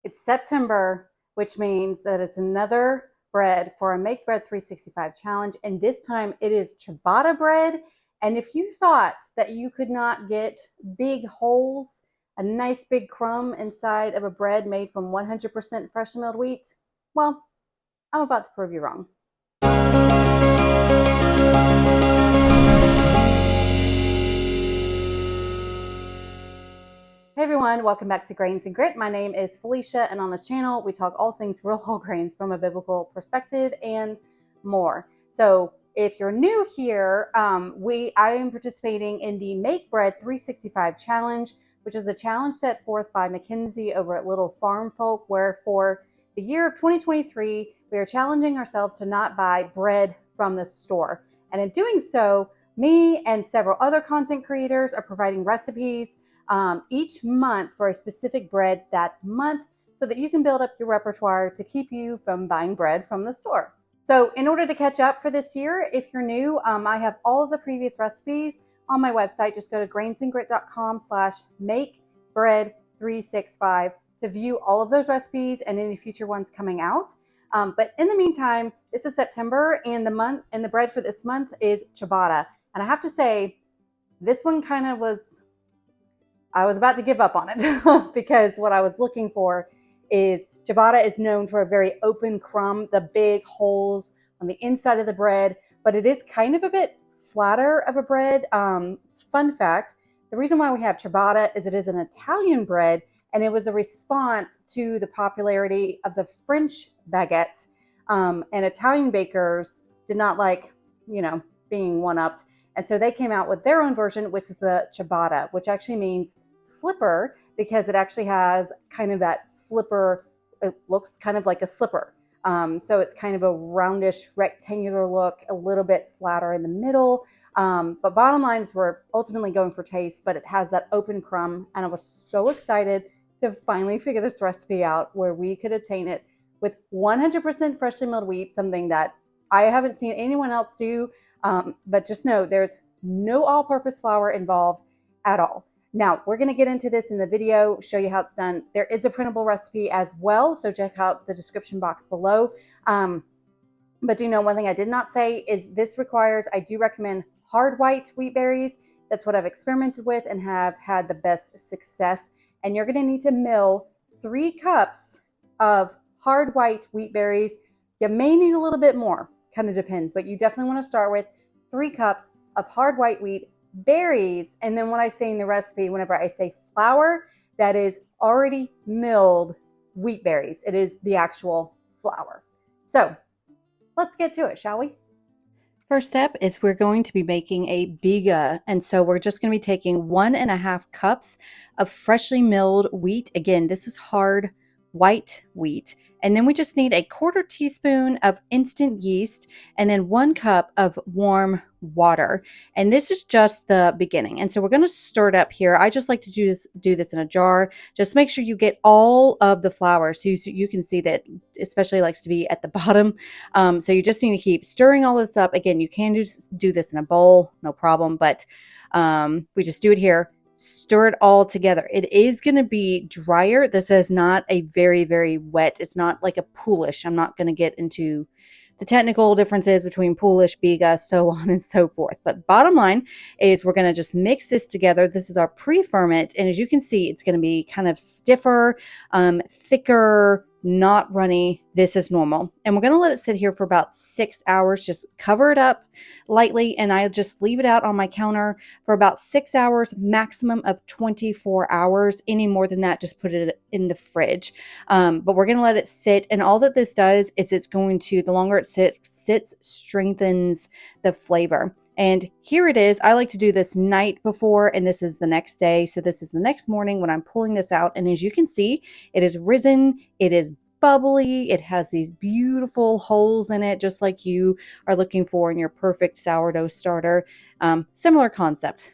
It's September, which means that it's another bread for a Make Bread 365 challenge. And this time it is ciabatta bread. And if you thought that you could not get big holes, a nice big crumb inside of a bread made from 100% fresh milled wheat, well, I'm about to prove you wrong. Hey everyone, welcome back to Grains and Grit. My name is Felicia, and on this channel we talk all things real whole grains from a biblical perspective and more. So if you're new here, I am participating in the Make Bread 365 challenge, which is a challenge set forth by Mackenzie over at Little Farm Folk, where for the year of 2023 we are challenging ourselves to not buy bread from the store. And in doing so, me and several other content creators are providing recipes each month for a specific bread that month, so that you can build up your repertoire to keep you from buying bread from the store. So in order to catch up for this year, if you're new, I have all of the previous recipes on my website. Just go to grainsandgrit.com/makebread365 to view all of those recipes and any future ones coming out. But in the meantime, this is September, and the bread for this month is ciabatta. And I have to say, this one kind of I was about to give up on it because what I was looking for is ciabatta is known for a very open crumb, the big holes on the inside of the bread, but it is kind of a bit flatter of a bread. Fun fact, the reason why we have ciabatta is it is an Italian bread, and it was a response to the popularity of the French baguette. And Italian bakers did not like, being one-upped. And so they came out with their own version, which is the ciabatta, which actually means slipper, because it actually has kind of that slipper. It looks kind of like a slipper. So it's kind of a roundish rectangular look, a little bit flatter in the middle. But bottom line is we're ultimately going for taste, but it has that open crumb. And I was so excited to finally figure this recipe out where we could obtain it with 100% freshly milled wheat, something that I haven't seen anyone else do. But just know there's no all-purpose flour involved at all. Now, we're going to get into this in the video, show you how it's done. There is a printable recipe as well, so check out the description box below. But do know one thing I did not say is I do recommend hard white wheat berries. That's what I've experimented with and have had the best success. And you're going to need to mill 3 cups of hard white wheat berries. You may need a little bit more, kind of depends, but you definitely want to start with 3 cups of hard white wheat berries. And then when I say in the recipe, whenever I say flour, that is already milled wheat berries. It is the actual flour. So let's get to it, shall we? First step is we're going to be making a biga. And so we're just going to be taking 1.5 cups of freshly milled wheat. Again, this is hard white wheat. And then we just need a 1/4 teaspoon of instant yeast and then 1 cup of warm water. And this is just the beginning. And so we're going to stir it up here. I just like to do this in a jar. Just make sure you get all of the flour, so you can see that especially likes to be at the bottom. So you just need to keep stirring all this up. Again, you can do this in a bowl, no problem, but we just do it here. Stir it all together. It is going to be drier. This is not a very, very wet. It's not like a poolish. I'm not going to get into the technical differences between poolish, biga, so on and so forth. But bottom line is we're going to just mix this together. This is our pre-ferment. And as you can see, it's going to be kind of stiffer, thicker, not runny. This is normal. And we're going to let it sit here for about 6 hours. Just cover it up lightly, and I'll just leave it out on my counter for about 6 hours, maximum of 24 hours. Any more than that, just put it in the fridge. But we're going to let it sit, and all that this does is it's going to, the longer it sits, strengthens the flavor. And here it is. I like to do this night before, and this is the next day. So this is the next morning when I'm pulling this out. And as you can see, it is risen. It is bubbly. It has these beautiful holes in it, just like you are looking for in your perfect sourdough starter. Similar concept.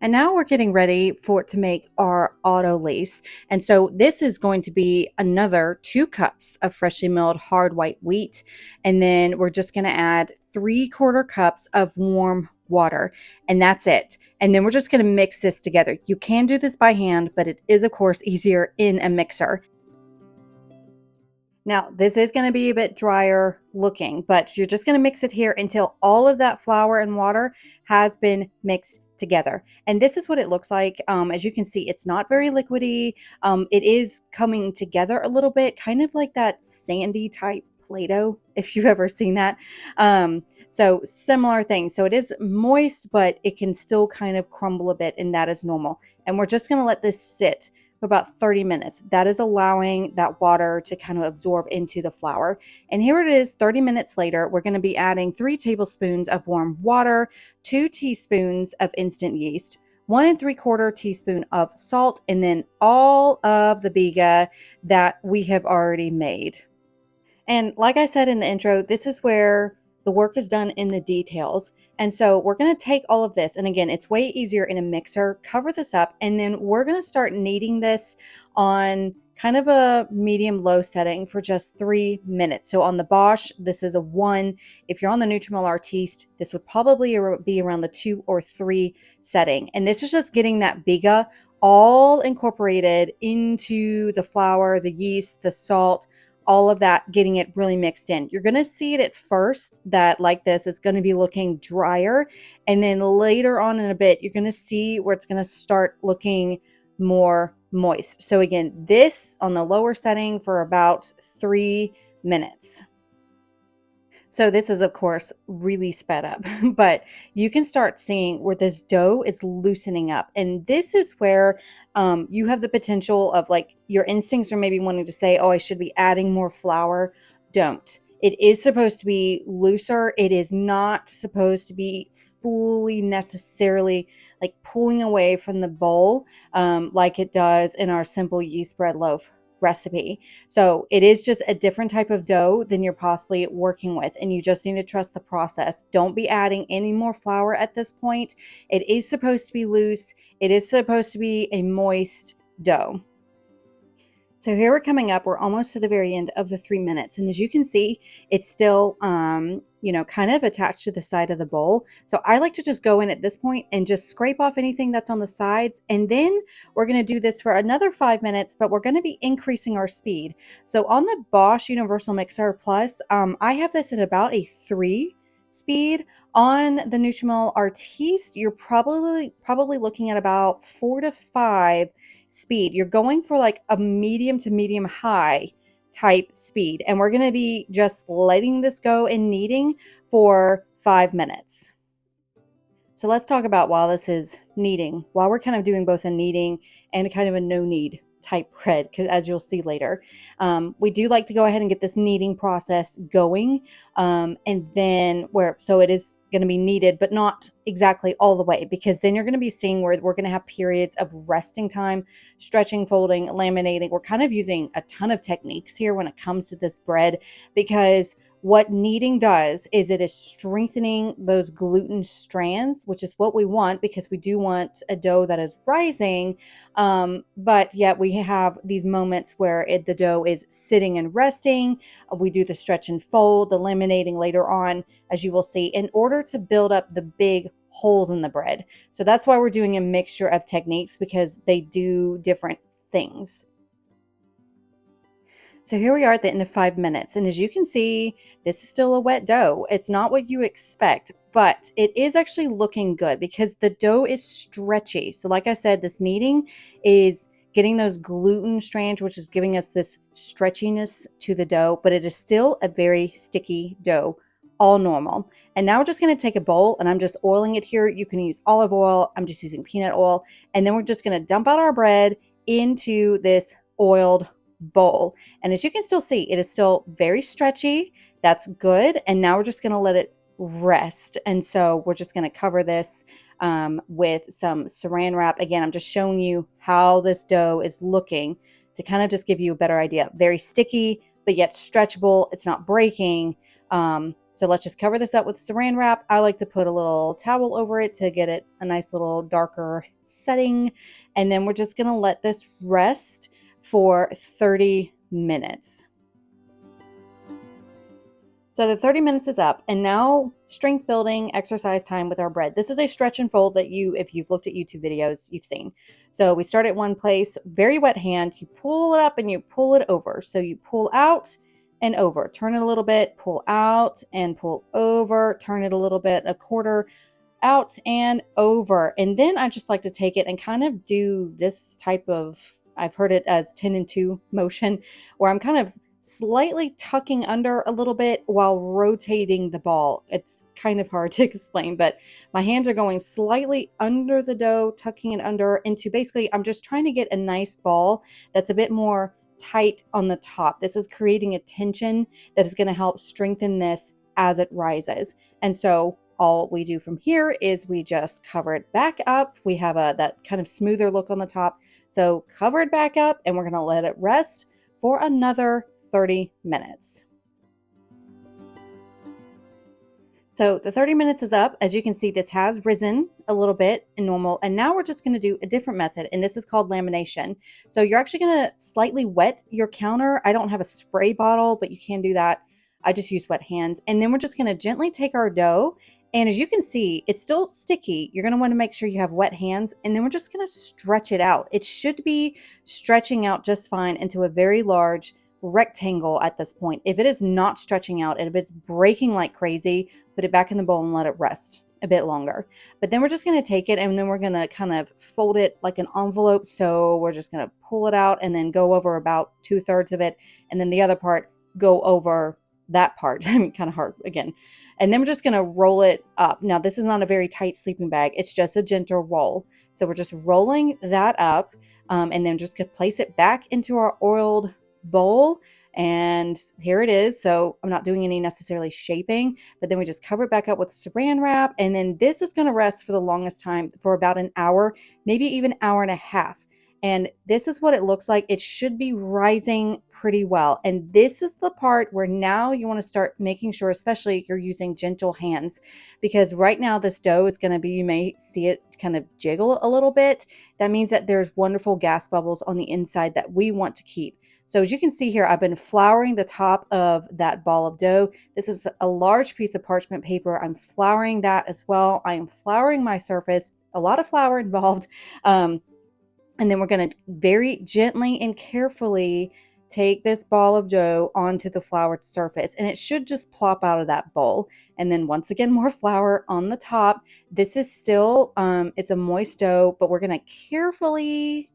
And now we're getting ready to make our Autolyse. And so this is going to be another 2 cups of freshly milled hard white wheat. And then we're just going to add 3/4 cups of warm water, and that's it. And then we're just going to mix this together. You can do this by hand, but it is of course easier in a mixer. Now, this is going to be a bit drier looking, but you're just going to mix it here until all of that flour and water has been mixed together. And this is what it looks like. As you can see, it's not very liquidy. It is coming together a little bit, kind of like that sandy type Play-Doh, if you've ever seen that. So similar thing. So it is moist, but it can still kind of crumble a bit, and that is normal. And we're just going to let this sit for about 30 minutes. That is allowing that water to kind of absorb into the flour. And here it is 30 minutes later. We're going to be adding 3 tablespoons of warm water, 2 teaspoons of instant yeast, 1 3/4 teaspoon of salt, and then all of the biga that we have already made. And like I said in the intro, this is where the work is done in the details. And so we're going to take all of this, and again, it's way easier in a mixer, cover this up, and then we're going to start kneading this on kind of a medium-low setting for just 3 minutes. So on the Bosch, this is a 1. If you're on the Nutrimel Artiste, this would probably be around the 2 or 3 setting. And this is just getting that biga all incorporated into the flour, the yeast, the salt, all of that, getting it really mixed in. You're going to see it at first that like this, it's going to be looking drier. And then later on in a bit, you're going to see where it's going to start looking more moist. So again, this on the lower setting for about 3 minutes. So this is, of course, really sped up, but you can start seeing where this dough is loosening up. And this is where you have the potential of, like, your instincts are maybe wanting to say, oh, I should be adding more flour. Don't. It is supposed to be looser. It is not supposed to be fully necessarily like pulling away from the bowl like it does in our simple yeast bread loaf recipe. So it is just a different type of dough than you're possibly working with, and you just need to trust the process. Don't be adding any more flour at this point. It is supposed to be loose. It is supposed to be a moist dough. So here we're coming up, we're almost to the very end of the 3 minutes. And as you can see, it's still, kind of attached to the side of the bowl. So I like to just go in at this point and just scrape off anything that's on the sides. And then we're going to do this for another 5 minutes, but we're going to be increasing our speed. So on the Bosch Universal Mixer Plus, I have this at about a 3 speed. On the Nutrimel Artiste, you're probably looking at about 4 to 5 speed. You're going for like a medium to medium high type speed, and we're going to be just letting this go and kneading for 5 minutes. So let's talk about, while this is kneading, while we're kind of doing both a kneading and kind of a no knead type bread, because as you'll see later, we do like to go ahead and get this kneading process going, and then so it is going to be kneaded, but not exactly all the way, because then you're going to be seeing where we're going to have periods of resting time, stretching, folding, laminating. We're kind of using a ton of techniques here when it comes to this bread, because what kneading does is it is strengthening those gluten strands, which is what we want, because we do want a dough that is rising. But yet we have these moments where the dough is sitting and resting. We do the stretch and fold, the laminating later on, as you will see, in order to build up the big holes in the bread. So that's why we're doing a mixture of techniques, because they do different things. So here we are at the end of 5 minutes. And as you can see, this is still a wet dough. It's not what you expect, but it is actually looking good because the dough is stretchy. So like I said, this kneading is getting those gluten strands, which is giving us this stretchiness to the dough, but it is still a very sticky dough, all normal. And now we're just going to take a bowl, and I'm just oiling it here. You can use olive oil. I'm just using peanut oil. And then we're just going to dump out our bread into this oiled bowl. And as you can still see, it is still very stretchy. That's good. And now we're just going to let it rest. And so we're just going to cover this with some saran wrap. Again, I'm just showing you how this dough is looking to kind of just give you a better idea. Very sticky, but yet stretchable. It's not breaking. So let's just cover this up with saran wrap. I like to put a little towel over it to get it a nice little darker setting. And then we're just going to let this rest for 30 minutes. So the 30 minutes is up, and now strength building exercise time with our bread. This is a stretch and fold that if you've looked at YouTube videos, you've seen. So we start at one place, very wet hand, you pull it up and you pull it over. So you pull out and over. Turn it a little bit, pull out and pull over, turn it a little bit, a quarter, out and over. And then I just like to take it and kind of do this type of, I've heard it as 10 and 2 motion, where I'm kind of slightly tucking under a little bit while rotating the ball. It's kind of hard to explain, but my hands are going slightly under the dough, tucking it under into, basically, I'm just trying to get a nice ball that's a bit more tight on the top. This is creating a tension that is going to help strengthen this as it rises. And so all we do from here is we just cover it back up. We have that kind of smoother look on the top. So cover it back up, and we're going to let it rest for another 30 minutes. So the 30 minutes is up. As you can see, this has risen a little bit in normal. And now we're just going to do a different method, and this is called lamination. So you're actually going to slightly wet your counter. I don't have a spray bottle, but you can do that. I just use wet hands. And then we're just going to gently take our dough. And as you can see, it's still sticky. You're going to want to make sure you have wet hands. And then we're just going to stretch it out. It should be stretching out just fine into a very large rectangle at this point. If it is not stretching out and if it's breaking like crazy, put it back in the bowl and let it rest a bit longer. But then we're just going to take it and then we're going to kind of fold it like an envelope. So we're just going to pull it out and then go over about 2/3 of it. And then the other part, go over that part. I mean, kind of hard again. And then we're just going to roll it up. Now, this is not a very tight sleeping bag. It's just a gentle roll. So we're just rolling that up and then just going to place it back into our oiled bowl. And here it is. So I'm not doing any necessarily shaping, but then we just cover it back up with saran wrap. And then this is going to rest for the longest time, for about an hour, maybe even an hour and a half. And this is what it looks like. It should be rising pretty well. And this is the part where now you want to start making sure, especially you're using gentle hands, because right now this dough is going to be, you may see it kind of jiggle a little bit. That means that there's wonderful gas bubbles on the inside that we want to keep. So as you can see here, I've been flouring the top of that ball of dough. This is a large piece of parchment paper. I'm flouring that as well. I am flouring my surface, a lot of flour involved. And then we're going to very gently and carefully take this ball of dough onto the floured surface. And it should just plop out of that bowl. And then once again, more flour on the top. This is still, it's a moist dough, but we're going to carefully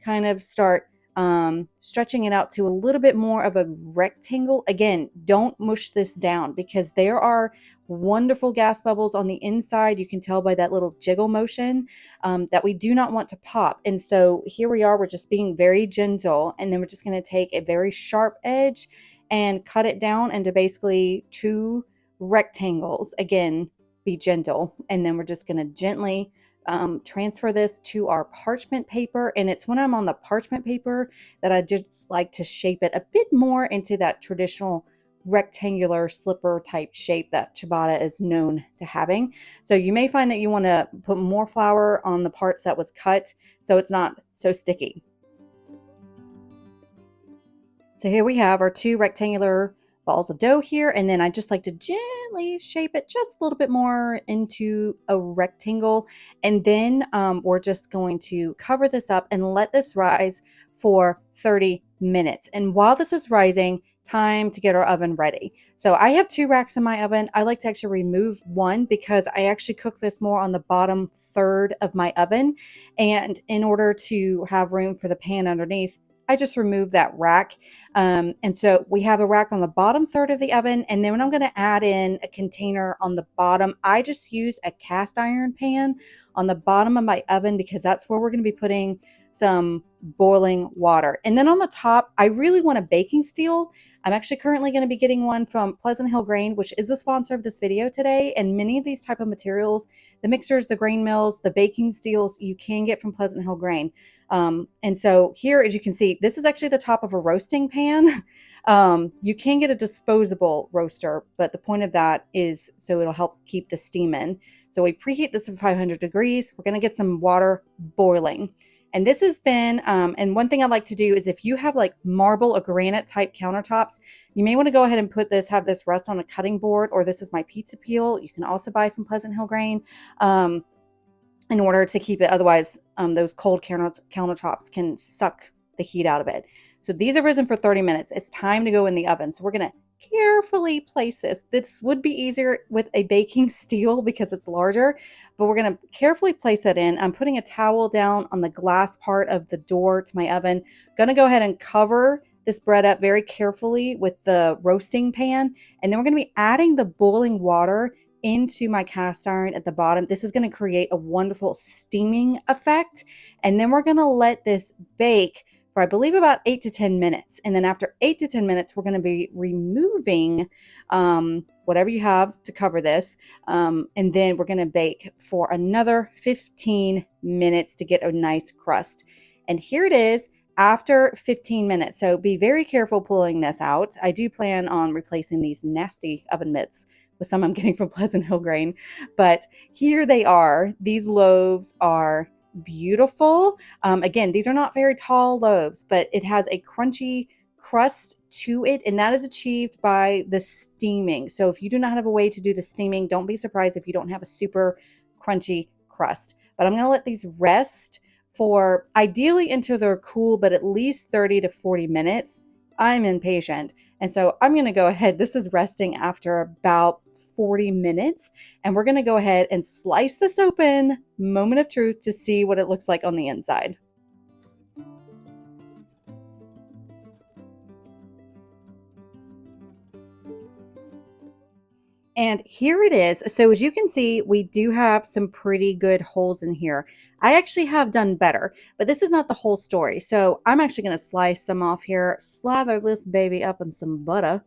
kind of start stretching it out to a little bit more of a rectangle. Again, don't mush this down because there are wonderful gas bubbles on the inside. You can tell by that little jiggle motion that we do not want to pop. And so here we are, we're just being very gentle. And then we're just going to take a very sharp edge and cut it down into basically 2 rectangles. Again, be gentle. And then we're just going to gently transfer this to our parchment paper. And it's when I'm on the parchment paper that I just like to shape it a bit more into that traditional rectangular slipper type shape that ciabatta is known to having. So you may find that you want to put more flour on the parts that was cut so it's not so sticky. So here we have our 2 rectangular balls of dough here, and then I just like to gently shape it just a little bit more into a rectangle. And then we're just going to cover this up and let this rise for 30 minutes. And while this is rising, time to get our oven ready. So I have 2 racks in my oven. I like to actually remove one because I actually cook this more on the bottom third of my oven. And in order to have room for the pan underneath, I just removed that rack. And so we have a rack on the bottom third of the oven. And then when I'm going to add in a container on the bottom, I just use a cast iron pan on the bottom of my oven because that's where we're going to be putting some boiling water. And then on the top, I really want a baking steel. I'm actually currently going to be getting one from Pleasant Hill Grain, which is the sponsor of this video today. And many of these type of materials, the mixers, the grain mills, the baking steels, you can get from Pleasant Hill Grain. And so here, as you can see, this is actually the top of a roasting pan. You can get a disposable roaster, but the point of that is so it'll help keep the steam in. So we preheat this at 500 degrees. We're going to get some water boiling. And this has been, and one thing I like to do is if you have like marble or granite type countertops, you may want to go ahead and have this rest on a cutting board, or this is my pizza peel. You can also buy from Pleasant Hill Grain in order to keep it. Otherwise, those cold countertops can suck the heat out of it. So these have risen for 30 minutes. It's time to go in the oven. So we're going to carefully place this. This would be easier with a baking steel because it's larger, but we're going to carefully place it in. I'm putting a towel down on the glass part of the door to my oven. Going to go ahead and cover this bread up very carefully with the roasting pan. And then we're going to be adding the boiling water into my cast iron at the bottom. This is going to create a wonderful steaming effect. And then we're going to let this bake for, I believe, about 8 to 10 minutes. And then after 8 to 10 minutes, we're going to be removing whatever you have to cover this. And then we're going to bake for another 15 minutes to get a nice crust. And here it is after 15 minutes. So be very careful pulling this out. I do plan on replacing these nasty oven mitts with some I'm getting from Pleasant Hill Grain. But here they are. These loaves are beautiful. Again, these are not very tall loaves, but it has a crunchy crust to it, and that is achieved by the steaming. So if you do not have a way to do the steaming, don't be surprised if you don't have a super crunchy crust. But I'm going to let these rest for ideally until they're cool, but at least 30 to 40 minutes. I'm impatient. And so I'm going to go ahead. This is resting after about 40 minutes. And we're going to go ahead and slice this open, moment of truth, to see what it looks like on the inside. And here it is. So as you can see, we do have some pretty good holes in here. I actually have done better, but this is not the whole story. So I'm actually going to slice some off here, slather this baby up in some butter,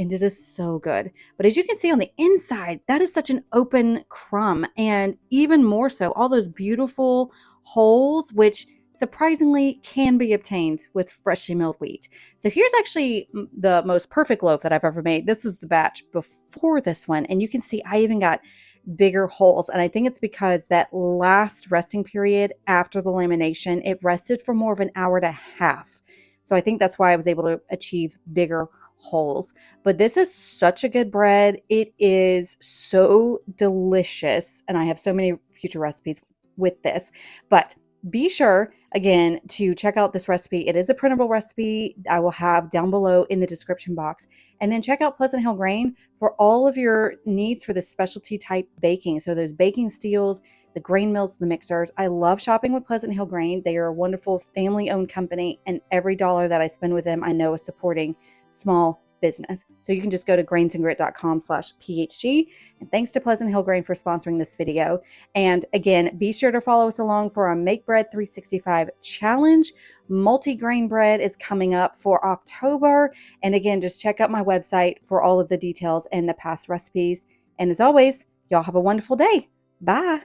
and it is so good. But as you can see on the inside, that is such an open crumb, and even more so, all those beautiful holes, which surprisingly can be obtained with freshly milled wheat. So here's actually the most perfect loaf that I've ever made. This is the batch before this one, and you can see I even got bigger holes, and I think it's because that last resting period after the lamination, it rested for more of an hour and a half. So I think that's why I was able to achieve bigger holes. But this is such a good bread. It is so delicious, and I have so many future recipes with this. But be sure, again, to check out this recipe. It is a printable recipe I will have down below in the description box. And then check out Pleasant Hill Grain for all of your needs for this specialty type baking. So those baking steels, the grain mills, the mixers. I love shopping with Pleasant Hill Grain. They are a wonderful family-owned company, and every dollar that I spend with them, I know is supporting small business. So you can just go to grainsandgrit.com/PHG. And thanks to Pleasant Hill Grain for sponsoring this video. And again, be sure to follow us along for our Make Bread 365 challenge. Multi-grain bread is coming up for October. And again, just check out my website for all of the details and the past recipes. And as always, y'all have a wonderful day. Bye.